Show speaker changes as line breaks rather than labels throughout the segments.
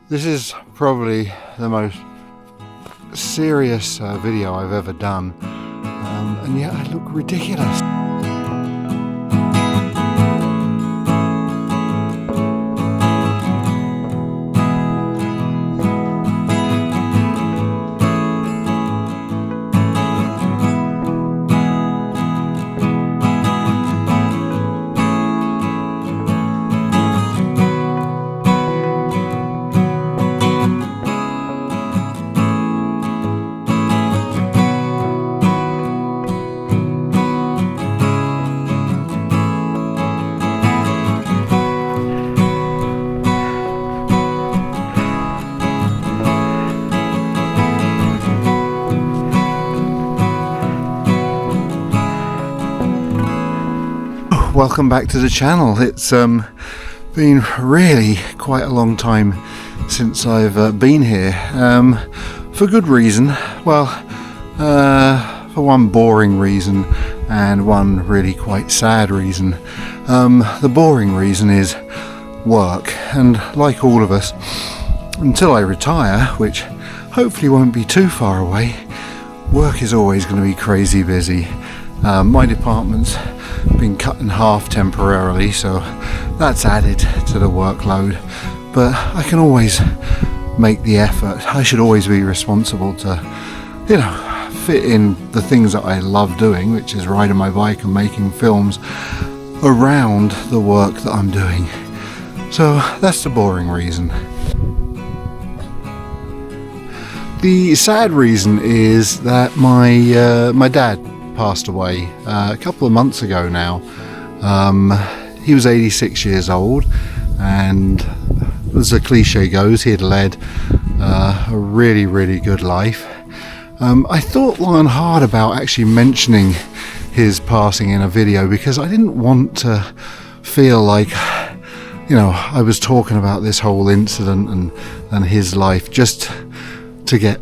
This is probably the most serious video I've ever done, and yet I look ridiculous. Welcome back to the channel. It's been really quite a long time since I've been here, for good reason. Well, for one boring reason and one really quite sad reason. The boring reason is work, and like all of us, until I retire, which hopefully won't be too far away, work is always going to be crazy busy. My department's been cut in half temporarily, so that's added to the workload, but I can always make the effort. I should always be responsible to, fit in the things that I love doing, which is riding my bike and making films, around the work that I'm doing. So that's the boring reason. The sad reason is that my dad passed away a couple of months ago now. He was 86 years old, and as the cliche goes, he had led a really, really good life. I thought long and hard about actually mentioning his passing in a video, because I didn't want to feel like, I was talking about this whole incident and his life just to get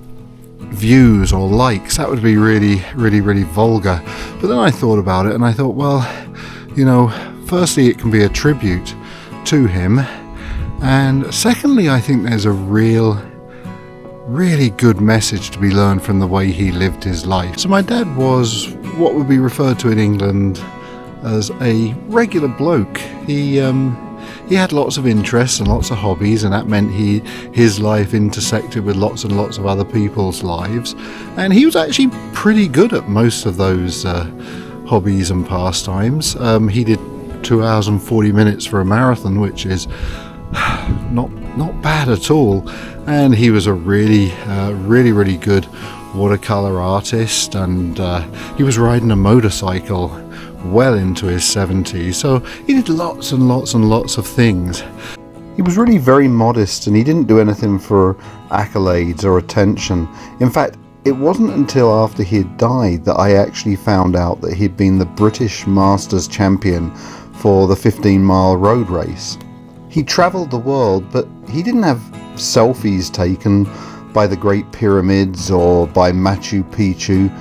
views or likes. That would be really, really, really vulgar. But then I thought about it and I thought, well, firstly, it can be a tribute to him, and secondly, I think there's a really good message to be learned from the way he lived his life. So my dad was what would be referred to in England as a regular bloke. He had lots of interests and lots of hobbies, and that meant his life intersected with lots and lots of other people's lives, and he was actually pretty good at most of those hobbies and pastimes. He did 2 hours and 40 minutes for a marathon, which is not bad at all, and he was a really good watercolor artist, and he was riding a motorcycle well into his 70s, so he did lots and lots and lots of things. He was really very modest, and he didn't do anything for accolades or attention. In fact, it wasn't until after he had died that I actually found out that he'd been the British Masters champion for the 15-mile road race. He travelled the world, but he didn't have selfies taken by the Great Pyramids or by Machu Picchu.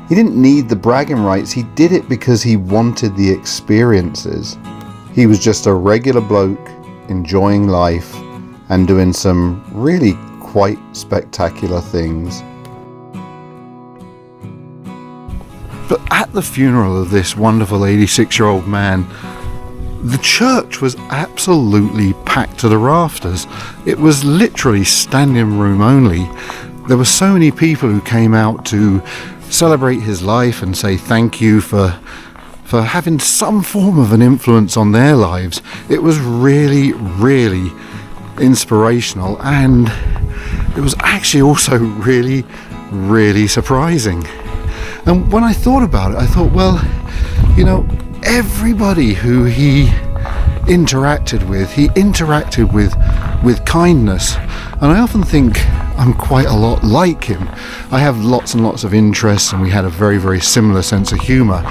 He didn't need the bragging rights. He did it because he wanted the experiences. He was just a regular bloke enjoying life and doing some really quite spectacular things. But at the funeral of this wonderful 86-year-old man, the church was absolutely packed to the rafters. It was literally standing room only. There were so many people who came out to celebrate his life and say thank you for having some form of an influence on their lives. It was really, really inspirational, and it was actually also really, really surprising. And when I thought about it, I thought, well, everybody who he interacted with kindness, and I often think I'm quite a lot like him. I have lots and lots of interests, and we had a very, very similar sense of humour,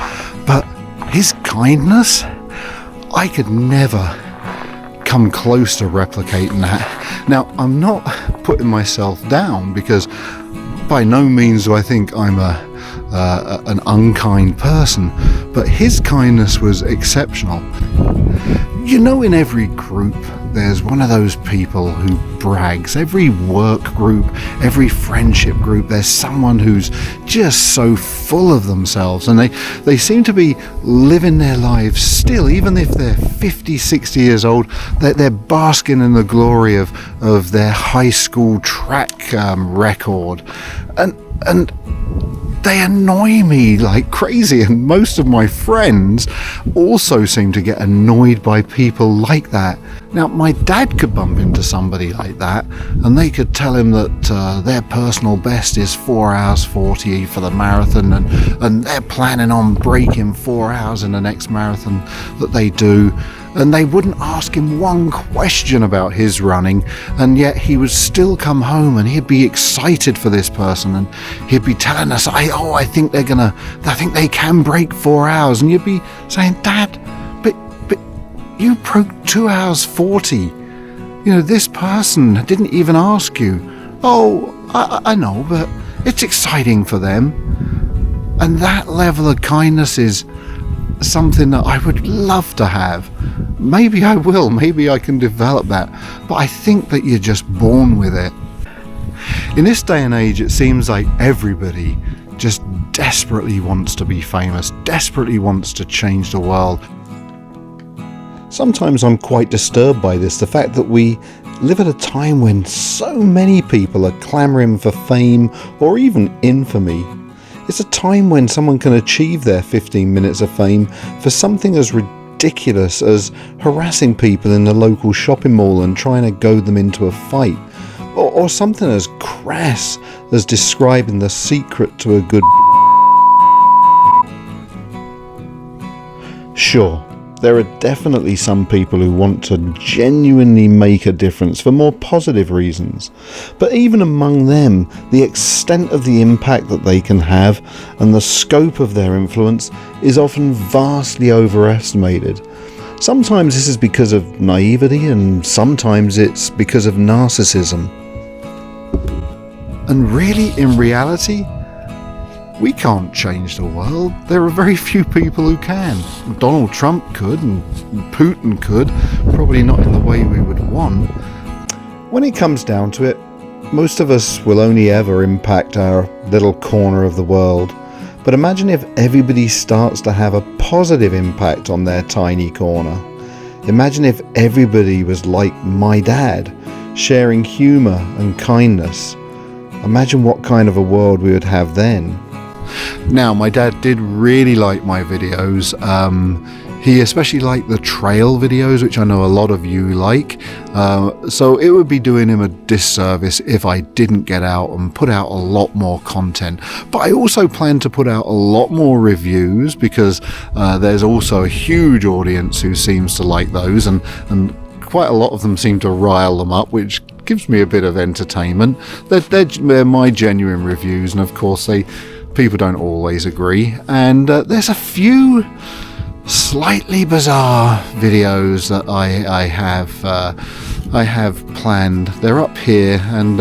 but his kindness, I could never come close to replicating that. Now, I'm not putting myself down, because by no means do I think I'm an unkind person, but his kindness was exceptional. In every group there's one of those people who brags. Every work group, every friendship group, there's someone who's just so full of themselves, and they seem to be living their lives still, even if they're 50, 60 years old. They're basking in the glory of their high school track record, and they annoy me like crazy, and most of my friends also seem to get annoyed by people like that. Now, my dad could bump into somebody like that, and they could tell him that their personal best is 4 hours 40 for the marathon, and they're planning on breaking 4 hours in the next marathon that they do. And they wouldn't ask him one question about his running, and yet he would still come home and he'd be excited for this person, and he'd be telling us, I think they can break 4 hours, and you'd be saying, Dad, but you broke 2 hours 40. You know, this person didn't even ask you. Oh, I know, but it's exciting for them. And that level of kindness is something that I would love to have. Maybe I will, maybe I can develop that, but I think that you're just born with it. In this day and age, it seems like everybody just desperately wants to be famous, desperately wants to change the world. Sometimes I'm quite disturbed by this, the fact that we live at a time when so many people are clamouring for fame or even infamy. It's a time when someone can achieve their 15 minutes of fame for something as ridiculous as harassing people in the local shopping mall and trying to goad them into a fight, or something as crass as describing the secret to a good. Sure, there are definitely some people who want to genuinely make a difference for more positive reasons, but even among them, the extent of the impact that they can have and the scope of their influence is often vastly overestimated. Sometimes this is because of naivety, and sometimes it's because of narcissism. And really, in reality, we can't change the world. There are very few people who can. Donald Trump could, and Putin could, probably not in the way we would want. When it comes down to it, most of us will only ever impact our little corner of the world. But imagine if everybody starts to have a positive impact on their tiny corner. Imagine if everybody was like my dad, sharing humour and kindness. Imagine what kind of a world we would have then. Now, my dad did really like my videos. He especially liked the trail videos, which I know a lot of you like. So it would be doing him a disservice if I didn't get out and put out a lot more content. But I also plan to put out a lot more reviews, because there's also a huge audience who seems to like those, and quite a lot of them seem to rile them up, which gives me a bit of entertainment. They're my genuine reviews, and of course people don't always agree, and there's a few slightly bizarre videos that I have planned. They're up here, and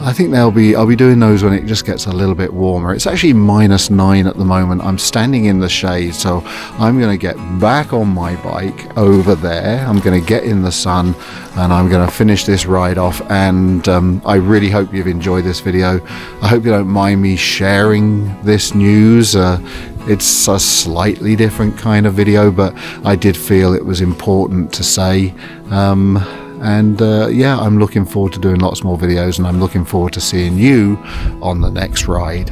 I think I'll be doing those when it just gets a little bit warmer. It's actually -9 at the moment. I'm standing in the shade, so I'm going to get back on my bike over there. I'm going to get in the sun, and I'm going to finish this ride off. And I really hope you've enjoyed this video. I hope you don't mind me sharing this news. It's a slightly different kind of video, but I did feel it was important to say. Yeah, I'm looking forward to doing lots more videos, and I'm looking forward to seeing you on the next ride.